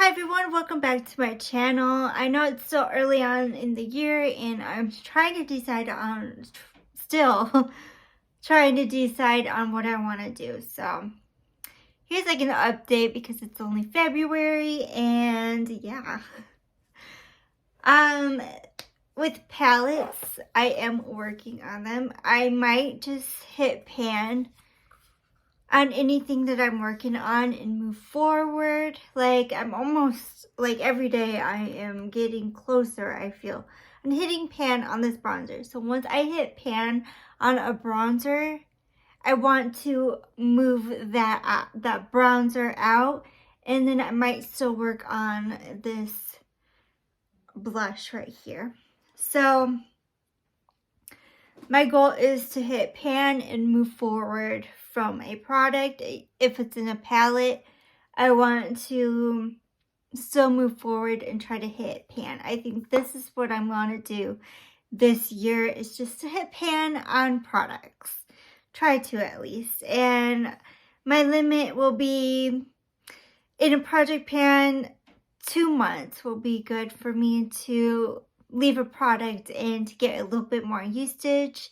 Hi everyone, welcome back to my channel. I know it's still early on in the year and I'm trying to decide on, still trying to decide on what I want to do. So here's like an update because it's only February and yeah. With palettes, I am working on them. I might just hit pan on anything that I'm working on and move forward. Like I'm almost like every day I am getting closer, I feel. I'm hitting pan on this bronzer. So once I hit pan on a bronzer, I want to move that bronzer out, and then I might still work on this blush right here. So my goal is to hit pan and move forward from a product. If it's in a palette, I want to still move forward and try to hit pan. I think this is what I'm going to do this year, is just to hit pan on products. Try to at least. And my limit will be, in a project pan, 2 months will be good for me to leave a product and to get a little bit more usage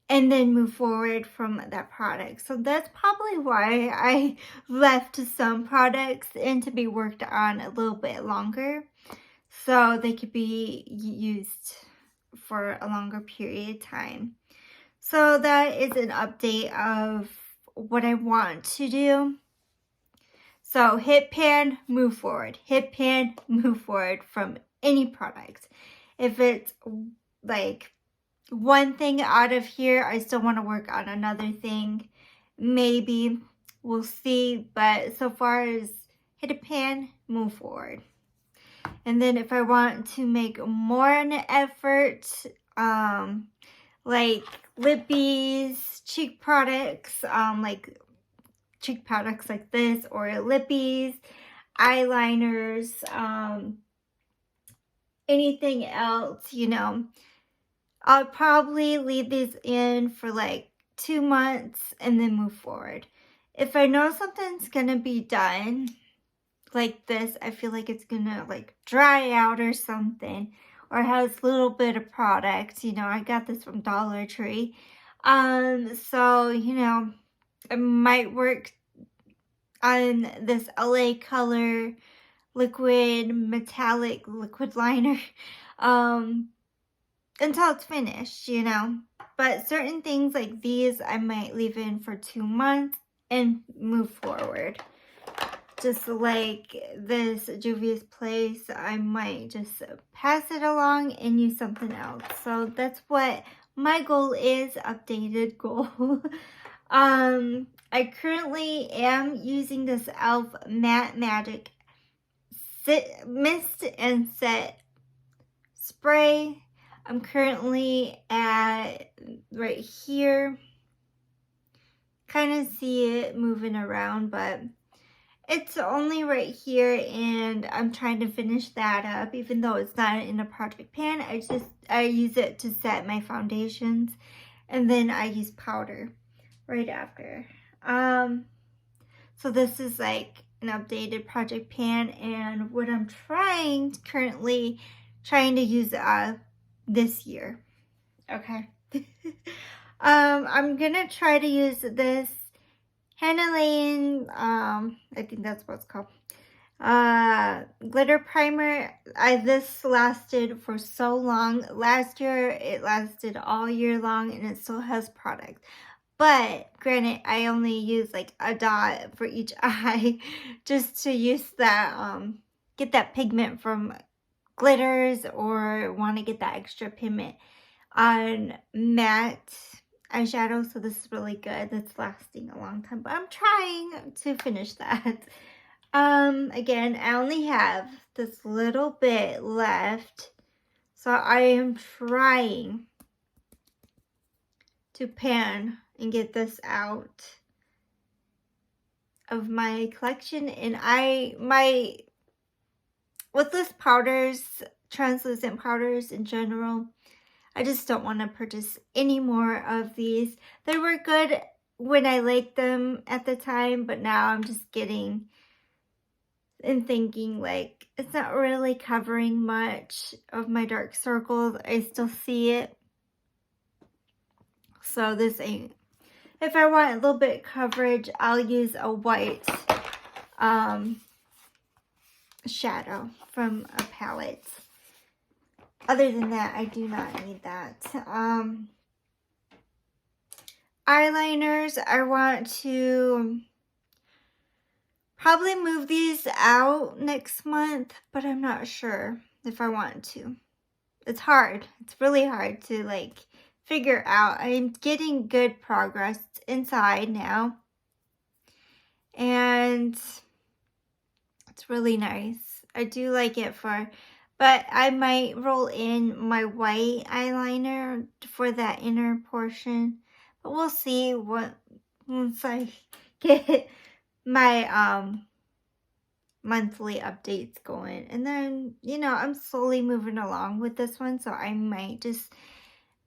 and then move forward from that product. So that's probably why I left some products and to be worked on a little bit longer so they could be used for a longer period of time. So that is an update of what I want to do. So hit pan, move forward. Hit pan, move forward from any product. If it's like one thing out of here, I still want to work on another thing. Maybe. We'll see. But so far as hit a pan, move forward. And then if I want to make more an effort, like lippies, cheek products, like cheek products like this, or lippies, eyeliners, anything else, you know, I'll probably leave these in for like 2 months and then move forward. If I know something's gonna be done like this, I feel like it's gonna like dry out or something, or has a little bit of product, you know, I got this from Dollar Tree. So, you know, I might work on this LA Color liquid metallic liquid liner until it's finished, you know. But certain things like these I might leave in for 2 months and move forward. Just like this Juvia's Place, I might just pass it along and use something else. So that's what my goal is, updated goal. I currently am using this e.l.f. Matte Magic Mist and Set Spray. I'm currently at right here. Kind of see it moving around, but it's only right here, and I'm trying to finish that up. Even though it's not in a project pan, I use it to set my foundations, and then I use powder right after. So this is like an updated project pan, and what I'm currently trying to use this year. Okay. I'm gonna try to use this Hannah Lane, I think that's what it's called, glitter primer. This lasted for so long. Last year it lasted all year long, and it still has product. But granted, I only use like a dot for each eye just to use that, get that pigment from glitters, or want to get that extra pigment on matte eyeshadow. So this is really good. That's lasting a long time, but I'm trying to finish that. Again, I only have this little bit left, so I am trying to pan and get this out of my collection. And with this powders, translucent powders in general, I just don't want to purchase any more of these. They were good when I liked them at the time, but now I'm just getting and thinking like it's not really covering much of my dark circles. I still see it. So this ain't. If I want a little bit coverage, I'll use a white shadow from a palette. Other than that, I do not need that. Eyeliners, I want to probably move these out next month, but I'm not sure if I want to. It's hard. It's really hard to like figure out. I'm getting good progress inside now. And it's really nice. I do like it but I might roll in my white eyeliner for that inner portion. But we'll see once I get my monthly updates going. And then, you know, I'm slowly moving along with this one, so I might just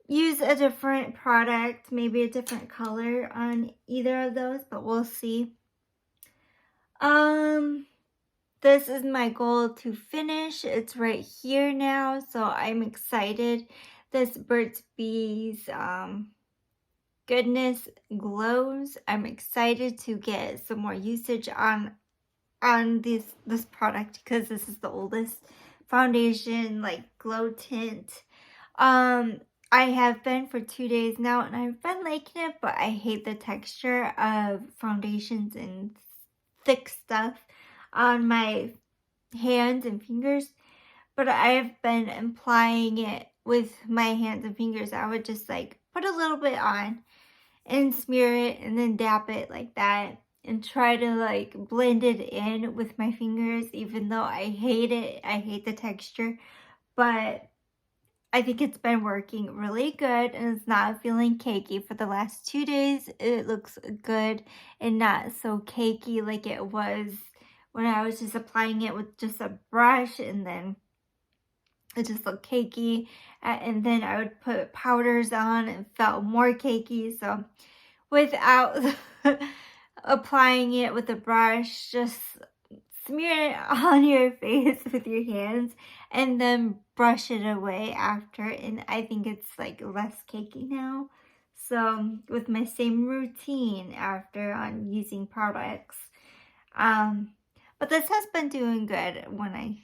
use a different product, maybe a different color on either of those, but we'll see. This is my goal to finish. It's right here now, so I'm excited. This Burt's Bees Goodness Glows. I'm excited to get some more usage on this product because this is the oldest foundation, like glow tint. I have been for 2 days now and I've been liking it, but I hate the texture of foundations and thick stuff on my hands and fingers. But I have been applying it with my hands and fingers. I would just like put a little bit on and smear it and then dab it like that and try to like blend it in with my fingers, even though I hate it. I hate the texture, but I think it's been working really good and it's not feeling cakey. For the last 2 days, it looks good and not so cakey like it was when I was just applying it with just a brush, and then it just looked cakey. And then I would put powders on and felt more cakey. So without applying it with a brush, just smear it on your face with your hands and then brush it away after, and I think it's like less cakey now. So with my same routine after on using products, but this has been doing good when I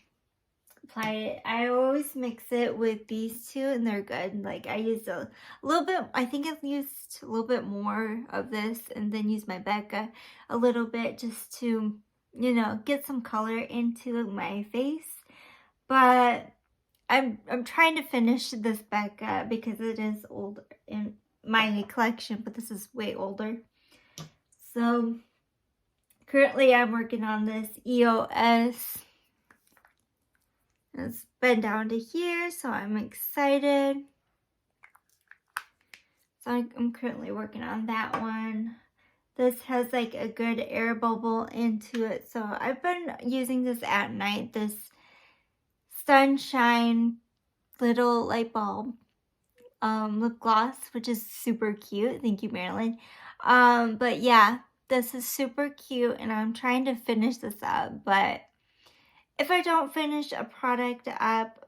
apply it. I always mix it with these two and they're good. Like I used a little bit, I think I've used a little bit more of this and then use my Becca a little bit just to, you know, get some color into my face. But I'm trying to finish this Becca because it is old in my collection, but this is way older. So currently I'm working on this EOS. It's been down to here, so I'm excited. So I'm currently working on that one. This has like a good air bubble into it. So I've been using this at night, this Sunshine little light bulb lip gloss, which is super cute. Thank you, Marilyn. But yeah, this is super cute and I'm trying to finish this up. But if I don't finish a product up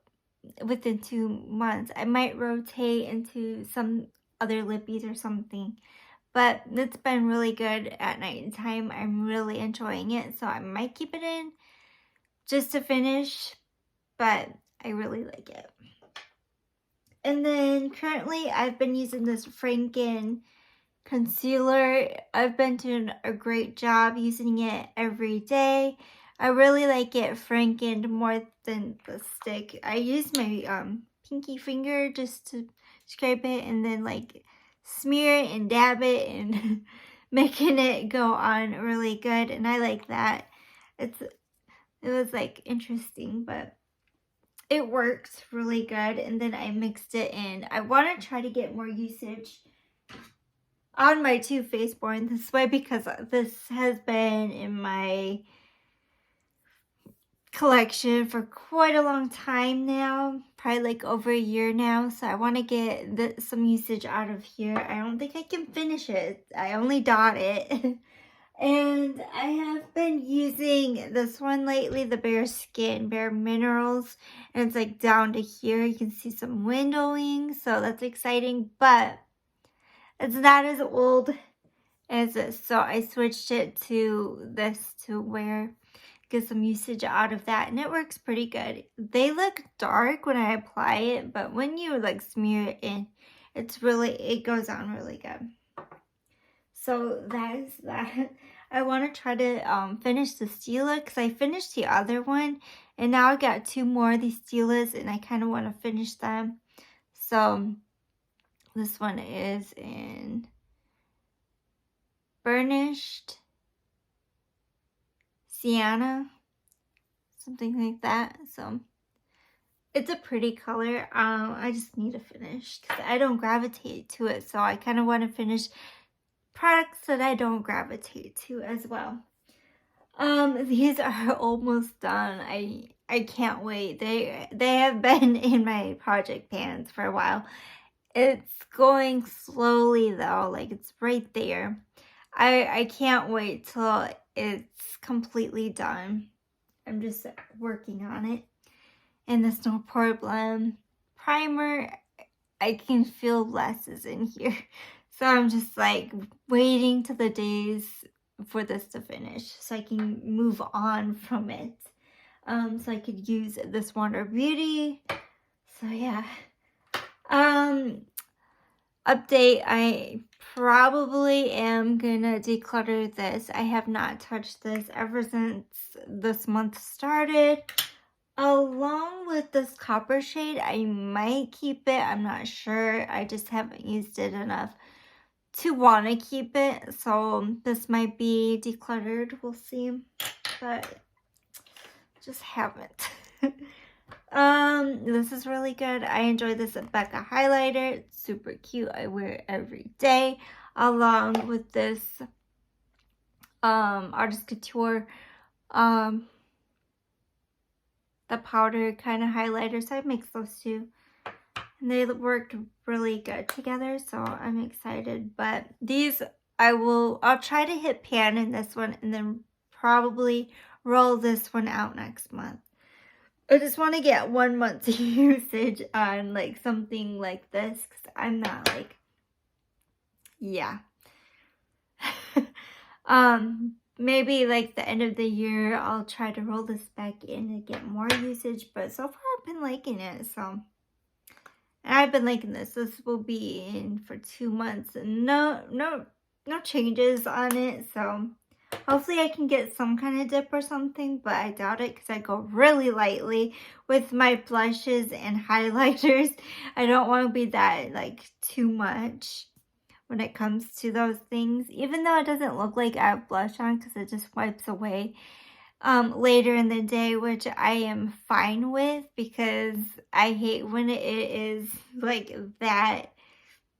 within 2 months, I might rotate into some other lippies or something. But it's been really good at night time. I'm really enjoying it. So I might keep it in just to finish. But I really like it. And then currently I've been using this Franken Concealer. I've been doing a great job using it every day. I really like it Frankened more than the stick. I use my pinky finger just to scrape it and then like smear it and dab it and making it go on really good. And I like that. It was like interesting, but it works really good. And then I mixed it in. I want to try to get more usage on my Too Faced Born This Way because this has been in my collection for quite a long time now, probably like over a year now. So I want to get some usage out of here. I don't think I can finish it. I only dot it And I have been using this one lately, the Bare Minerals. And it's like down to here. You can see some windowing, so that's exciting. But it's not as old as this. So I switched it to this to where get some usage out of that, and it works pretty good. They look dark when I apply it, but when you like smear it in, it goes on really good. So that is that. I want to try to finish the Stila because I finished the other one, and now I got 2 more of these Stilas, and I kind of want to finish them. So this one is in Burnished Sienna, something like that. So it's a pretty color. I just need to finish because I don't gravitate to it. So I kind of want to finish products that I don't gravitate to as well. These are almost done. I can't wait. They have been in my project pans for a while. It's going slowly though, like it's right there. I can't wait till it's completely done. I'm just working on it. And the Snow Blend primer, I can feel less is in here. So I'm just like waiting till the days for this to finish so I can move on from it. So I could use this Wonder Beauty. So yeah. Update, I probably am gonna declutter this. I have not touched this ever since this month started. Along with this copper shade, I might keep it. I'm not sure. I just haven't used it enough to want to keep it. So this might be decluttered. We'll see. But just haven't. This is really good. I enjoy this Becca highlighter. It's super cute. I wear it every day. Along with this Artist Couture the powder kind of highlighter, so I mixed those two and they worked really good together, so I'm excited. But these I'll try to hit pan in this one and then probably roll this one out next month. I just want to get 1 month's usage on like something like this because I'm not like, yeah. Maybe like the end of the year, I'll try to roll this back in and get more usage. But so far, I've been liking it. So, and I've been liking this. This will be in for 2 months. And no changes on it. So, hopefully I can get some kind of dip or something. But I doubt it because I go really lightly with my blushes and highlighters. I don't want to be that like too much when it comes to those things, even though it doesn't look like I have blush on because it just wipes away later in the day, which I am fine with because I hate when it is like that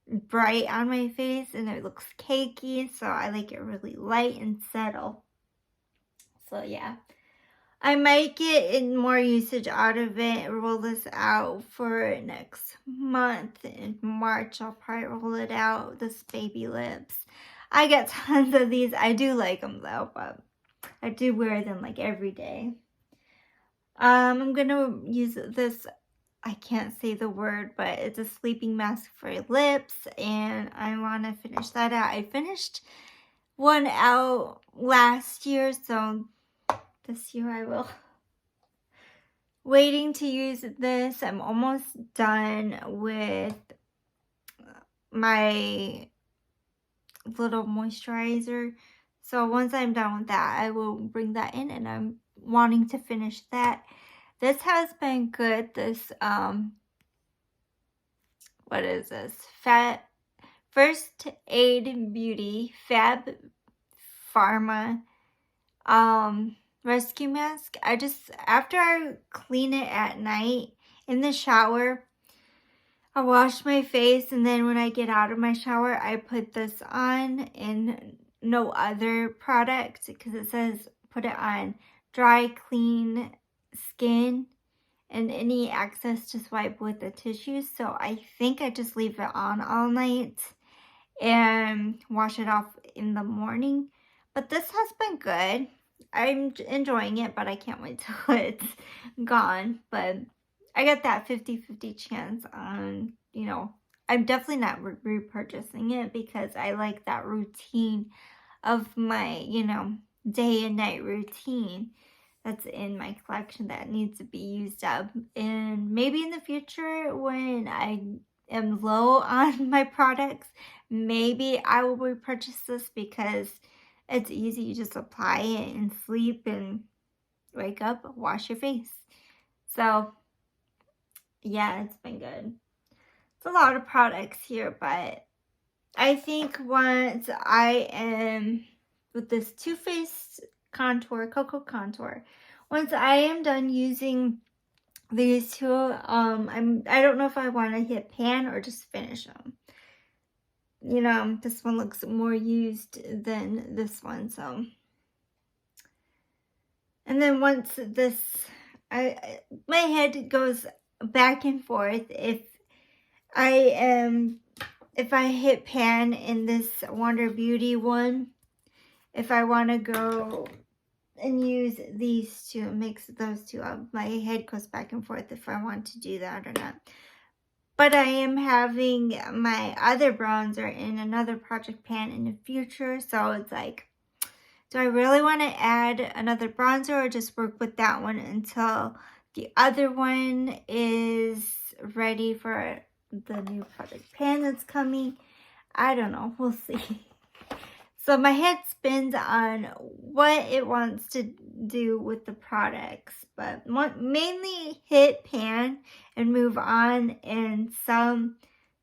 bright on my face and it looks cakey, so I like it really light and subtle. So yeah, I might get more usage out of it, roll this out for next month. In March, I'll probably roll it out, this Baby Lips. I get tons of these. I do like them though, but I do wear them like every day. I'm going to use this, I can't say the word, but it's a sleeping mask for lips, and I want to finish that out. I finished one out last year, so this year I will. Waiting to use this. I'm almost done with my little moisturizer. So once I'm done with that, I will bring that in, and I'm wanting to finish that. This has been good. This, what is this? First Aid Beauty Fab Pharma, rescue mask. After I clean it at night in the shower, I wash my face, and then when I get out of my shower, I put this on and no other product because it says put it on dry, clean skin, and any excess just wipe with the tissue. So I think I just leave it on all night and wash it off in the morning. But this has been good. I'm enjoying it, but I can't wait till it's gone. But I got that 50-50 chance on, you know, I'm definitely not repurchasing it because I like that routine of my, you know, day and night routine that's in my collection that needs to be used up. And maybe in the future when I am low on my products, maybe I will repurchase this because it's easy. You just apply it and sleep and wake up, wash your face. So yeah, it's been good. It's a lot of products here, but I think once I am with this Too Faced Cocoa Contour, once I am done using these two, I don't know if I want to hit pan or just finish them. You know, this one looks more used than this one, so. And then once this, my head goes back and forth if I hit pan in this Wonder Beauty one, if I want to go and use these two, mix those two up. My head goes back and forth if I want to do that or not. But I am having my other bronzer in another project pan in the future, so it's like, do I really want to add another bronzer or just work with that one until the other one is ready for the new project pan that's coming? I don't know. We'll see. So my head spins on what it wants to do with the products, but mainly hit pan and move on, and some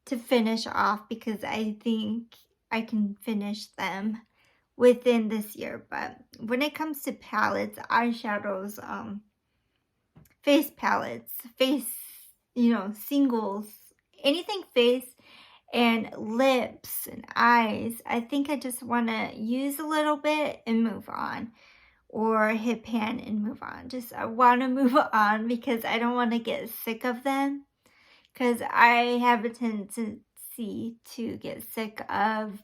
to finish off because I think I can finish them within this year. But when it comes to palettes, eyeshadows, face palettes, face, you know, singles, anything face and lips and eyes, I think I just want to use a little bit and move on, or hit pan and move on. Just I want to move on because I don't want to get sick of them, because I have a tendency to get sick of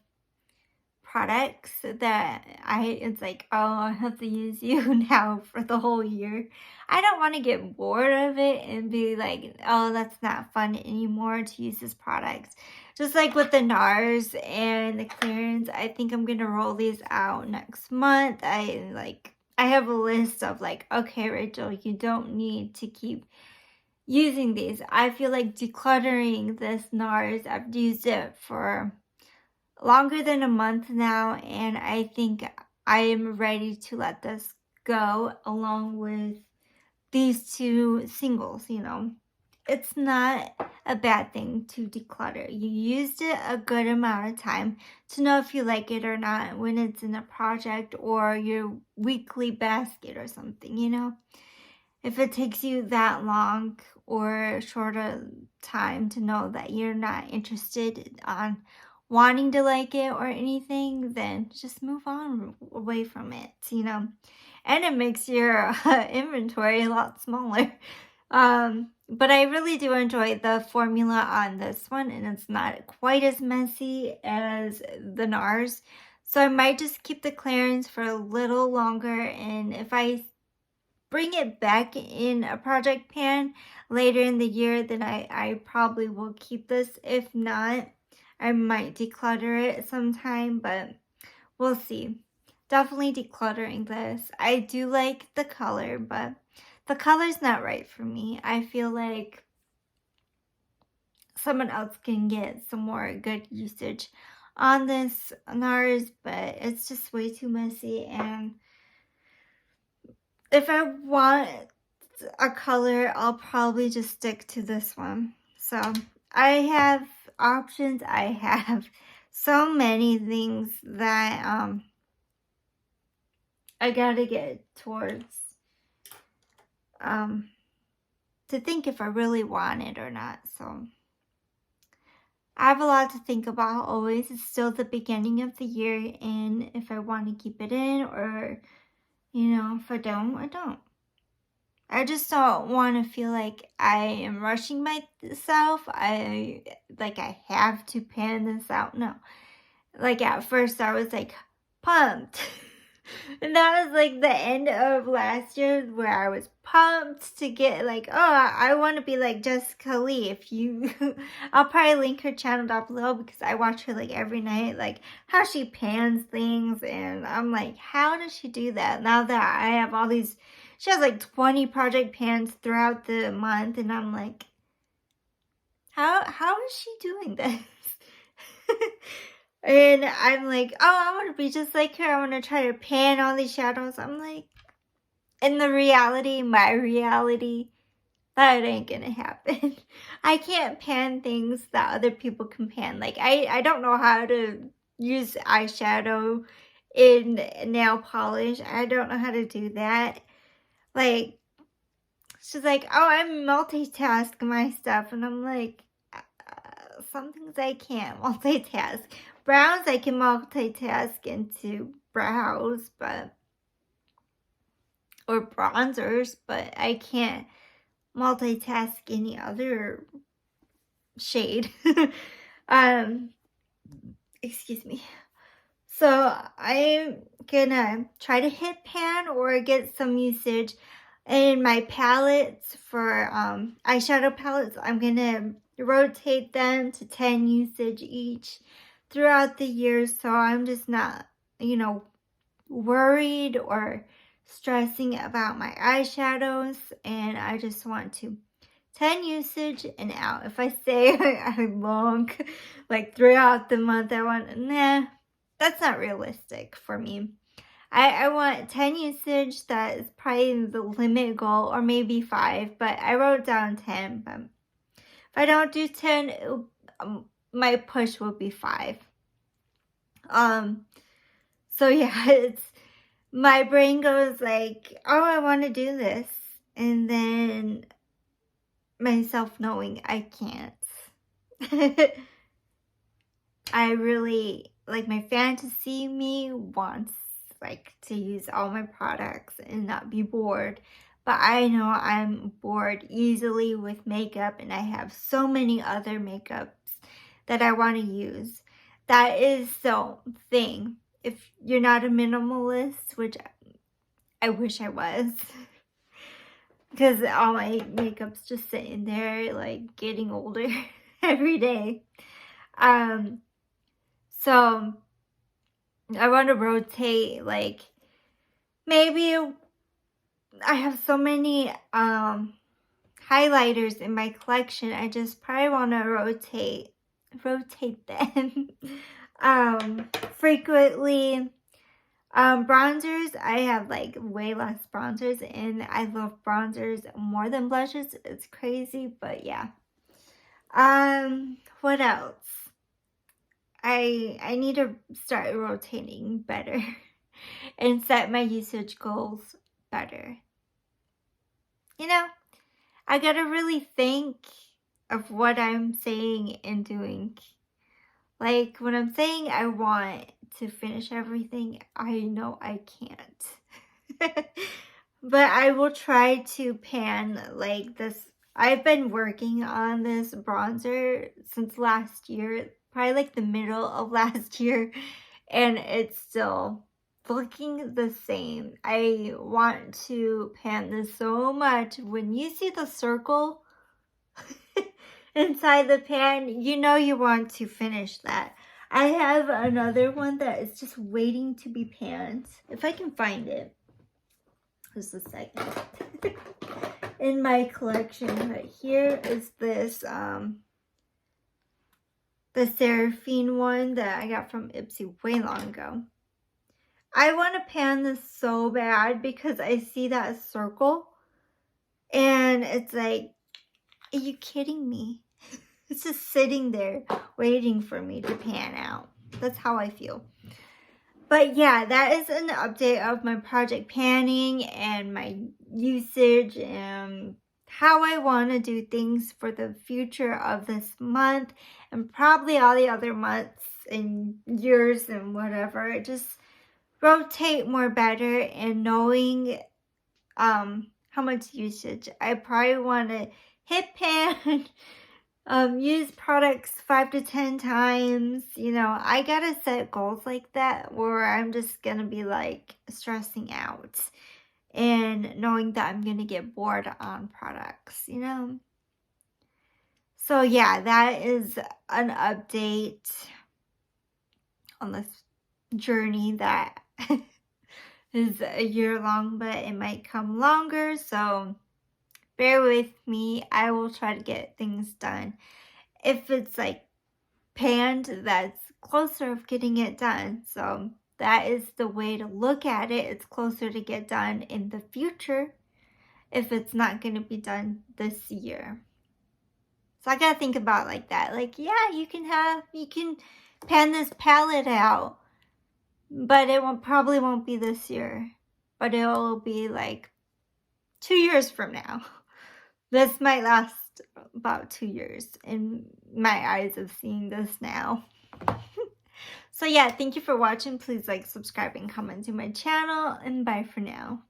products that it's like, oh, I have to use you now for the whole year. I don't want to get bored of it and be like, oh, that's not fun anymore to use this product. Just like with the NARS and the clearance, I think I'm gonna roll these out next month. I have a list of like, okay, Rachel, you don't need to keep using these. I feel like decluttering this NARS. I've used it for longer than a month now, and I think I am ready to let this go along with these two singles. You know, it's not a bad thing to declutter. You used it a good amount of time to know if you like it or not when it's in a project or your weekly basket or something, you know. If it takes you that long or shorter time to know that you're not interested on wanting to like it or anything, then just move on away from it, you know. And it makes your inventory a lot smaller. But I really do enjoy the formula on this one, and it's not quite as messy as the NARS. So I might just keep the clearance for a little longer, and if I bring it back in a project pan later in the year, then I probably will keep this. If not, I might declutter it sometime, but we'll see. Definitely decluttering this. I do like the color, but the color's not right for me. I feel like someone else can get some more good usage on this NARS, but it's just way too messy. And if I want a color, I'll probably just stick to this one. So I have options. I have so many things that I gotta get towards to think if I really want it or not. So I have a lot to think about always. It's still the beginning of the year, and if I want to keep it in, or, you know, if I don't, I don't. I just don't want to feel like I am rushing myself. I have to pan this out. No. Like at first I was like pumped And that was like the end of last year where I was pumped to get like, oh, I want to be like Jessica Lee. If you, I'll probably link her channel down below because I watch her like every night, like how she pans things. And I'm like, how does she do that? Now that I have all these, she has like 20 project pans throughout the month. And I'm like, how is she doing this? And I'm like, oh, I want to be just like her. I want to try to pan all these shadows. I'm like, in the reality, my reality, that ain't gonna happen. I can't pan things that other people can pan. Like, I don't know how to use eyeshadow in nail polish. I don't know how to do that. Like, she's like, oh, I multitask my stuff. And I'm like, some things I can't multitask. Browns I can multitask into brows, but or bronzers, but I can't multitask any other shade. Excuse me. So I'm gonna try to hit pan or get some usage in my palettes for eyeshadow palettes. I'm gonna rotate them to 10 usage each throughout the year, so I'm just not, worried or stressing about my eyeshadows, and I just want to 10 usage and out. If I say I'm long, like throughout the month, I want, nah, that's not realistic for me. I want 10 usage. That is probably the limit goal, or maybe 5, but I wrote down 10, but if I don't do 10, my push will be 5. So yeah, it's, my brain goes like, oh, I want to do this. And then myself knowing I can't. I really, like, my fantasy me wants, like, to use all my products and not be bored. But I know I'm bored easily with makeup, and I have so many other makeups that I want to use. That is the thing. If you're not a minimalist, which I wish I was, because all my makeup's just sitting there, like, getting older every day. So I want to rotate, like, maybe I have so many highlighters in my collection. I just probably want to rotate them frequently. Bronzers, I have like way less bronzers, and I love bronzers more than blushes. It's crazy, but yeah. What else? I need to start rotating better and set my usage goals better. I gotta really think of what I'm saying and doing. Like, when I'm saying I want to finish everything, I know I can't. But I will try to pan like this. I've been working on this bronzer since last year, probably like the middle of last year, and it's still looking the same. I want to pan this so much. When you see the circle inside the pan, you know you want to finish that. I have another one that is just waiting to be panned. If I can find it. Just a second. In my collection right here is this, the Seraphine one that I got from Ipsy way long ago. I want to pan this so bad because I see that circle. And it's like, are you kidding me? It's just sitting there waiting for me to pan out. That's how I feel. But yeah, that is an update of my project panning and my usage and how I want to do things for the future of this month and probably all the other months and years and whatever. Just rotate more better and knowing how much usage. I probably want to hit pan use products 5 to 10 times. You know, I gotta set goals like that where I'm just gonna be like stressing out and knowing that I'm gonna get bored on products, you know. So yeah, that is an update on this journey that is a year long, but it might come longer. So bear with me. I will try to get things done. If it's like panned, that's closer of getting it done. So that is the way to look at it. It's closer to get done in the future if it's not going to be done this year. So I gotta think about it like that. Like, yeah, you can pan this palette out, but it probably won't be this year. But it'll be like 2 years from now. This might last about 2 years in my eyes of seeing this now. So yeah, thank you for watching. Please like, subscribe, and comment to my channel, and bye for now.